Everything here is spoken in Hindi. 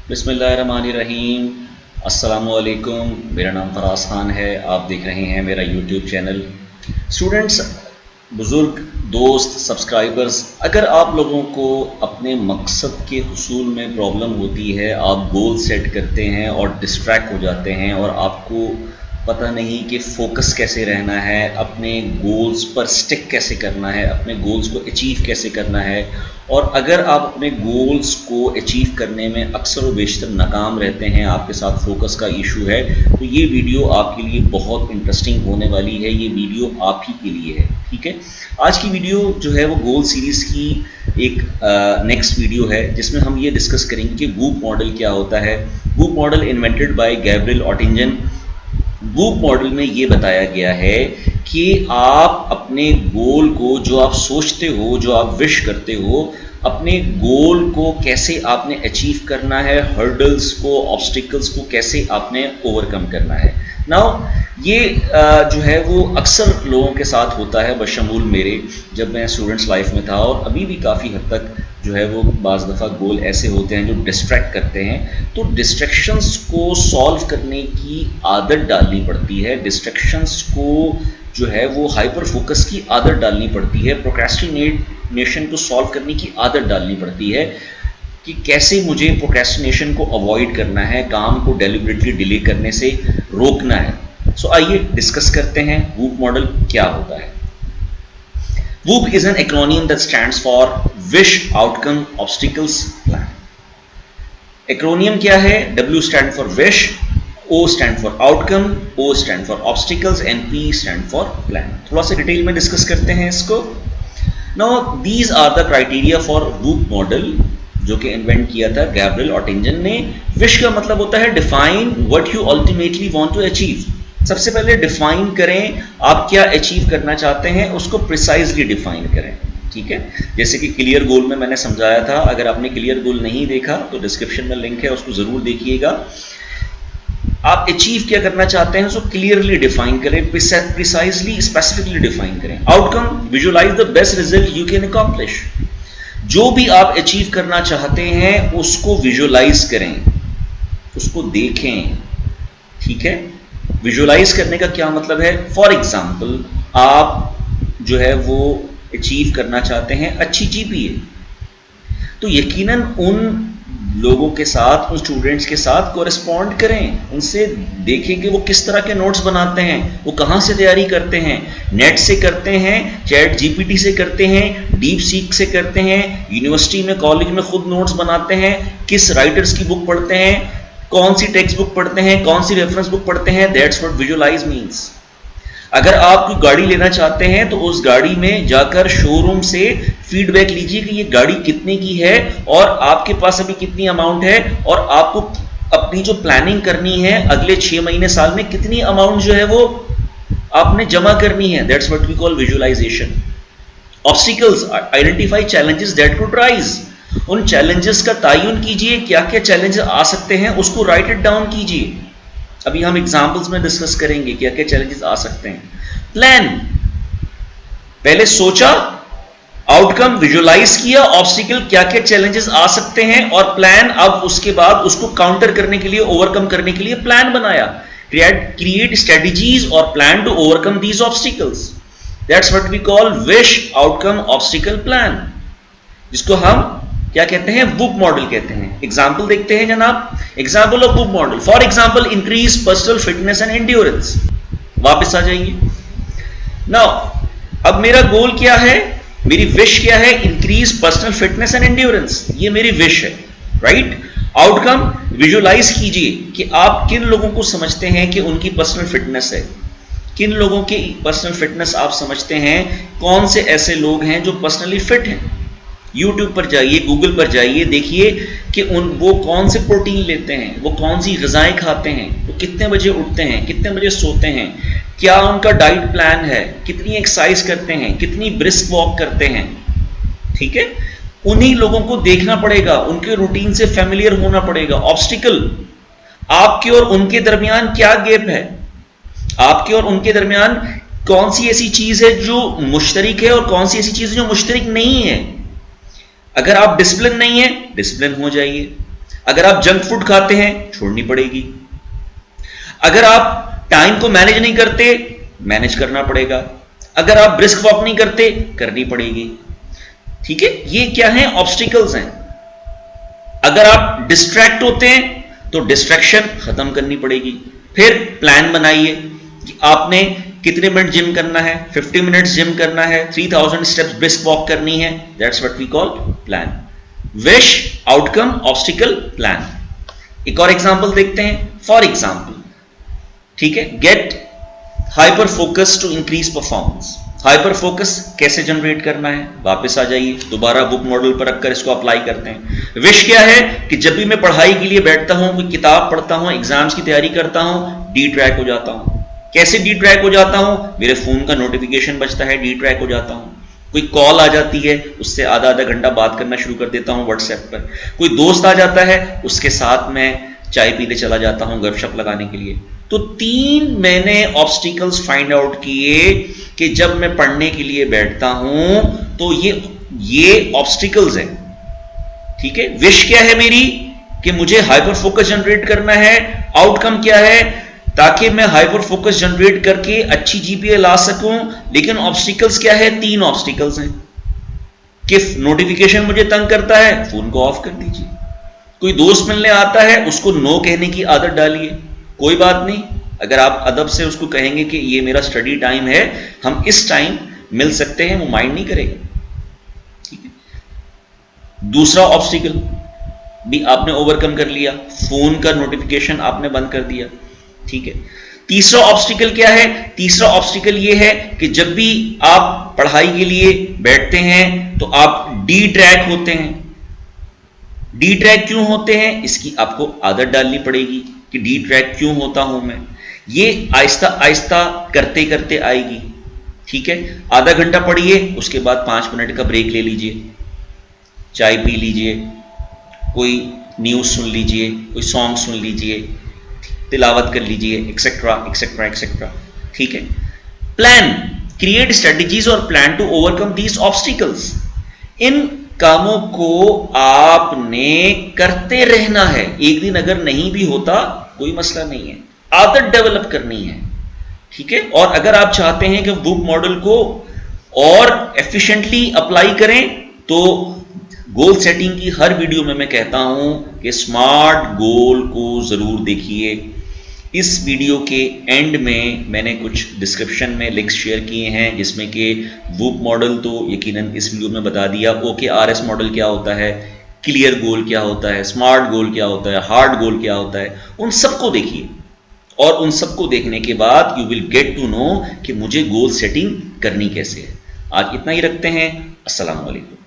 बिस्मिल्लाहिर्रहमानिर्रहीम। अस्सलामुअलैकुम। मेरा नाम फराज खान है। आप देख रहे हैं मेरा यूट्यूब चैनल। स्टूडेंट्स, बुज़ुर्ग, दोस्त, सब्सक्राइबर्स, अगर आप लोगों को अपने मकसद के हुसूल में प्रॉब्लम होती है, आप गोल सेट करते हैं और डिस्ट्रैक्ट हो जाते हैं और आपको पता नहीं कि फोकस कैसे रहना है, अपने गोल्स पर स्टिक कैसे करना है, अपने गोल्स को अचीव कैसे करना है, और अगर आप अपने गोल्स को अचीव करने में अक्सर व बेशतर नाकाम रहते हैं, आपके साथ फोकस का इशू है, तो ये वीडियो आपके लिए बहुत इंटरेस्टिंग होने वाली है। ये वीडियो आप ही के लिए है, ठीक है। आज की वीडियो जो है वो गोल सीरीज़ की एक नेक्स्ट वीडियो है, जिसमें हम ये डिस्कस करेंगे कि वूप मॉडल क्या होता है। वूप model invented by Gabriel Oettingen. वूप मॉडल में ये बताया गया है कि आप अपने गोल को, जो आप सोचते हो, जो आप विश करते हो, अपने गोल को कैसे आपने अचीव करना है, हर्डल्स को, ऑब्स्टिकल्स को कैसे आपने ओवरकम करना है। नाउ ये जो है वो अक्सर लोगों के साथ होता है, बशमूल मेरे, जब मैं स्टूडेंट्स लाइफ में था, और अभी भी काफ़ी हद तक जो है वो बाज़ दफ़ा गोल ऐसे होते हैं जो डिस्ट्रैक्ट करते हैं। तो डिस्ट्रैक्शंस को सॉल्व करने की आदत डालनी पड़ती है, डिस्ट्रैक्शंस को जो है वो हाइपर फोकस की आदत डालनी पड़ती है, प्रोक्रेस्टिनेशन को सॉल्व करने की आदत डालनी पड़ती है कि कैसे मुझे प्रोक्रेस्टिनेशन को अवॉइड करना है, काम को डेलिबरेटली डिले करने से रोकना है। सो आइए डिस्कस करते हैं वूप मॉडल क्या होता है। WOOP is an acronym that stands for Wish, Outcome, Obstacles, Plan. Acronym क्या है? W stand for Wish, O stand for Outcome, O stand for Obstacles and P stand for Plan. थोड़ा सा डिटेल में डिस्कस करते हैं इसको। Now these are the criteria for WOOP model, जो कि इन्वेंट किया था गैब्रियल ऑटिंजन ने। विश का मतलब होता है define what you ultimately want to achieve. सबसे पहले डिफाइन करें आप क्या अचीव करना चाहते हैं, उसको प्रिसाइजली डिफाइन करें, ठीक है। जैसे कि क्लियर गोल में मैंने समझाया था, अगर आपने क्लियर गोल नहीं देखा तो डिस्क्रिप्शन में लिंक है, उसको जरूर देखिएगा। आप अचीव क्या करना चाहते हैं उसको क्लियरली डिफाइन करें, प्रिसाइजली, स्पेसिफिकली डिफाइन करें। Outcome, visualise the best result you can accomplish. जो भी आप अचीव करना चाहते हैं उसको विजुअलाइज करें, उसको देखें, ठीक है। विजुअलाइज करने का क्या मतलब है? फॉर एग्जाम्पल, आप जो है वो अचीव करना चाहते हैं अच्छी जीपीए, तो यकीनन उन लोगों के साथ, उन स्टूडेंट्स के साथ कोरेस्पॉन्ड करें, उनसे देखें कि वो किस तरह के नोट्स बनाते हैं, वो कहाँ से तैयारी करते हैं। नेट से करते हैं, चैट जीपीटी से करते हैं, डीप सीक से करते हैं, यूनिवर्सिटी में, कॉलेज में खुद नोट्स बनाते हैं, किस राइटर्स की बुक पढ़ते हैं, कौन सी टेक्स्ट बुक पढ़ते हैं, कौन सी रेफरेंस बुक पढ़ते हैं। That's what visualise means. अगर आप कोई गाड़ी लेना चाहते हैं तो उस गाड़ी में जाकर शोरूम से फीडबैक लीजिए कि ये गाड़ी कितने की है और आपके पास अभी कितनी अमाउंट है, और आपको अपनी जो प्लानिंग करनी है अगले 6 महीने, साल में कितनी अमाउंट जो है वो आपने जमा करनी है। That's what we call visualisation. Obstacles, identify challenges that could arise. उन चैलेंजेस का तयन कीजिए, क्या क्या चैलेंजेस आ सकते हैं, उसको राइट इट डाउन कीजिए। अभी हम एग्जांपल्स में डिस्कस करेंगे क्या क्या चैलेंजेस आ सकते हैं। प्लान, पहले सोचा, आउटकम विजुअलाइज किया, ऑब्स्टिकल क्या क्या चैलेंजेस आ सकते हैं, और प्लान, अब उसके बाद उसको काउंटर करने के लिए, ओवरकम करने के लिए प्लान बनाया। क्रिएट स्ट्रेटजीज और plan to overcome these obstacles. That's what we call wish, outcome, obstacle, plan, जिसको हम क्या कहते हैं? वूप मॉडल कहते हैं। एग्जाम्पल देखते हैं जनाब। Example of whoop model, for example, increase personal fitness and endurance. वापस आ जाइए। नाउ अब मेरा गोल क्या है, मेरी विश क्या है? Increase personal fitness and endurance, ये मेरी विश है, राइट। आउटकम, विजुअलाइज कीजिए कि आप किन लोगों को समझते हैं कि उनकी पर्सनल फिटनेस है, किन लोगों की पर्सनल फिटनेस आप समझते हैं, कौन से ऐसे लोग हैं जो पर्सनली फिट हैं। यूट्यूब पर जाइए, गूगल पर जाइए, देखिए कि वो कौन से प्रोटीन लेते हैं, वो कौन सी ग़िज़ाएं खाते हैं, वो कितने बजे उठते हैं, कितने बजे सोते हैं, क्या उनका डाइट प्लान है, कितनी एक्सरसाइज करते हैं, कितनी ब्रिस्क वॉक करते हैं, ठीक है। उन्हीं लोगों को देखना पड़ेगा, उनके रूटीन से फैमिलियर होना पड़ेगा। ऑब्स्टिकल, आपके और उनके दरमियान क्या गैप है, आपके और उनके दरमियान कौन सी ऐसी चीज़ है जो मुश्तरिक है और कौन सी ऐसी चीज़ जो मुश्तरिक नहीं है। अगर आप डिसिप्लिन नहीं है, डिसिप्लिन हो जाइए। अगर आप जंक फूड खाते हैं छोड़नी पड़ेगी। अगर आप टाइम को मैनेज नहीं करते मैनेज करना पड़ेगा। अगर आप ब्रिस्क वॉक नहीं करते करनी पड़ेगी। ठीक है, ये क्या है, ऑब्स्टिकल्स हैं। अगर आप डिस्ट्रैक्ट होते हैं तो डिस्ट्रैक्शन खत्म करनी पड़ेगी। फिर प्लान बनाइए कि आपने कितने मिनट जिम करना है, 50 मिनट्स जिम करना है, 3000 स्टेप्स ब्रिस्क वॉक करनी है। That's what we call plan. Wish, outcome, obstacle, plan. एक और एग्जांपल देखते हैं। फॉर एग्जांपल, ठीक है, get hyper focus to increase performance. Hyper focus कैसे जनरेट करना है, वापस आ जाइए, दोबारा बुक मॉडल पर रखकर इसको अप्लाई करते हैं। विश क्या है कि जब भी मैं पढ़ाई के लिए बैठता हूं, कोई किताब पढ़ता हूं, एग्जाम्स की तैयारी करता हूं, डी ट्रैक हो जाता हूं। कैसे डी ट्रैक हो जाता हूं, मेरे फोन का नोटिफिकेशन बजता है, डी ट्रैक हो जाता हूं। कोई कॉल आ जाती है, उससे आधा आधा घंटा बात करना शुरू कर देता हूं व्हाट्सएप पर। कोई दोस्त आ जाता है, उसके साथ मैं चाय पीने चला जाता हूं गपशप लगाने के लिए। तो 3 मैंने ऑब्स्टिकल्स फाइंड आउट किए कि जब मैं पढ़ने के लिए बैठता हूं तो ये ऑब्स्टिकल्स हैं। ठीक है, विश क्या है मेरी कि मुझे हाइपर फोकस जनरेट करना है। आउटकम क्या है, ताकि मैं हाइपर फोकस जनरेट करके अच्छी जीपीए ला सकूं। लेकिन ऑब्स्टिकल्स क्या है, 3 ऑब्स्टिकल्स हैं कि नोटिफिकेशन मुझे तंग करता है, फोन को ऑफ कर दीजिए। कोई दोस्त मिलने आता है, उसको नो कहने की आदत डालिए। कोई बात नहीं, अगर आप अदब से उसको कहेंगे कि ये मेरा स्टडी टाइम है, हम इस टाइम मिल सकते हैं, वो माइंड नहीं करेगा। ठीक है, दूसरा ऑब्स्टिकल भी आपने ओवरकम कर लिया, फोन का नोटिफिकेशन आपने बंद कर दिया। ठीक है, तीसरा ऑब्स्टिकल क्या है, तीसरा ऑब्स्टिकल ये है कि जब भी आप पढ़ाई के लिए बैठते हैं तो आप डी ट्रैक होते हैं। डी ट्रैक क्यों होते हैं, इसकी आपको आदत डालनी पड़ेगी कि डी ट्रैक क्यों होता हूं मैं। ये आहिस्ता आहिस्ता करते करते आएगी। ठीक है, आधा घंटा पढ़िए, उसके बाद 5 मिनट का ब्रेक ले लीजिए, चाय पी लीजिए, कोई न्यूज सुन लीजिए, कोई सॉन्ग सुन लीजिए, तिलावत कर लीजिए, एक्सेट्रा एक्सेट्रा एक्सेट्रा। ठीक है, प्लान, क्रिएट स्ट्रेटजीज और plan to overcome these obstacles. इन कामों को आपने करते रहना है। एक दिन अगर नहीं भी होता कोई मसला नहीं है, आदत डेवलप करनी है। ठीक है, और अगर आप चाहते हैं कि बुक मॉडल को और एफिशिएंटली अप्लाई करें तो गोल सेटिंग की हर वीडियो में मैं कहता हूं कि स्मार्ट गोल को जरूर देखिए। इस वीडियो के एंड में मैंने कुछ डिस्क्रिप्शन में लिंक्स शेयर किए हैं जिसमें कि वूप मॉडल तो यकीनन इस वीडियो में बता दिया, OKRS मॉडल क्या होता है, क्लियर गोल क्या होता है, स्मार्ट गोल क्या होता है, हार्ड गोल क्या होता है, उन सबको देखिए। और उन सबको देखने के बाद you will get to know कि मुझे गोल सेटिंग करनी कैसे है। आज इतना ही रखते हैं। अस्सलाम वालेकुम।